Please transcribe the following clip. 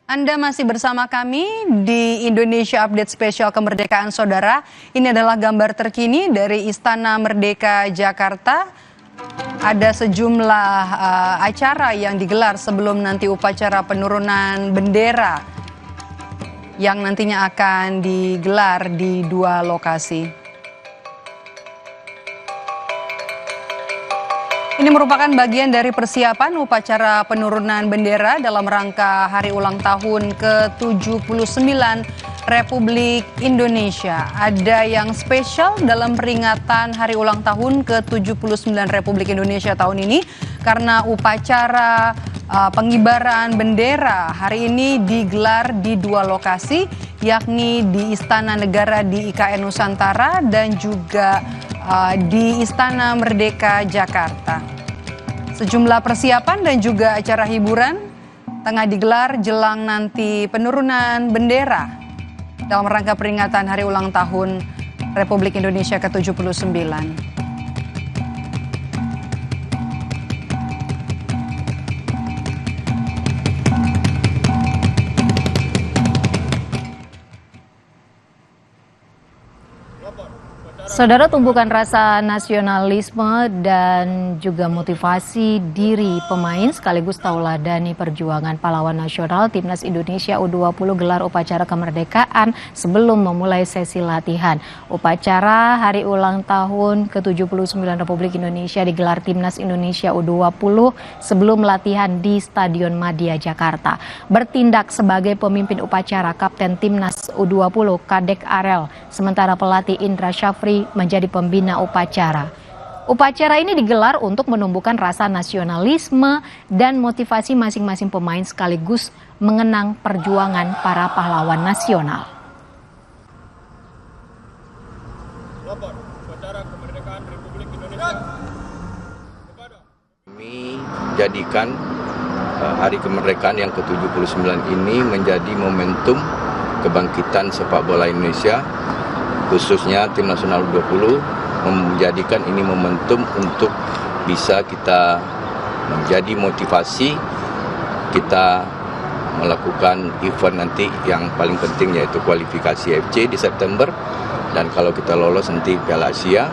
Anda masih bersama kami di Indonesia Update Spesial Kemerdekaan Saudara. Ini adalah gambar terkini dari Istana Merdeka Jakarta. Ada sejumlah acara yang digelar sebelum nanti upacara penurunan bendera yang nantinya akan digelar di dua lokasi. Ini merupakan bagian dari persiapan upacara penurunan bendera dalam rangka hari ulang tahun ke-79 Republik Indonesia. Ada yang spesial dalam peringatan hari ulang tahun ke-79 Republik Indonesia tahun ini karena upacara pengibaran bendera hari ini digelar di dua lokasi, yakni di Istana Negara di IKN Nusantara dan juga di Istana Merdeka Jakarta. Sejumlah persiapan dan juga acara hiburan tengah digelar jelang nanti penurunan bendera dalam rangka peringatan hari ulang tahun Republik Indonesia ke-79. Saudara, tumbuhkan rasa nasionalisme dan juga motivasi diri pemain sekaligus tauladani perjuangan pahlawan nasional. Timnas Indonesia U20 gelar upacara kemerdekaan sebelum memulai sesi latihan. Upacara hari ulang tahun ke-79 Republik Indonesia digelar Timnas Indonesia U20 sebelum latihan di Stadion Madia Jakarta. Bertindak sebagai pemimpin upacara Kapten Timnas U20 Kadek Arel, sementara pelatih Indra Syafri menjadi pembina upacara. Upacara ini digelar untuk menumbuhkan rasa nasionalisme dan motivasi masing-masing pemain sekaligus mengenang perjuangan para pahlawan nasional. Kami jadikan Hari Kemerdekaan yang ke-79 ini menjadi momentum kebangkitan sepak bola Indonesia, khususnya tim nasional U20, menjadikan ini momentum untuk bisa kita menjadi motivasi kita melakukan event nanti yang paling penting, yaitu kualifikasi AFC di September, dan kalau kita lolos nanti Piala Asia.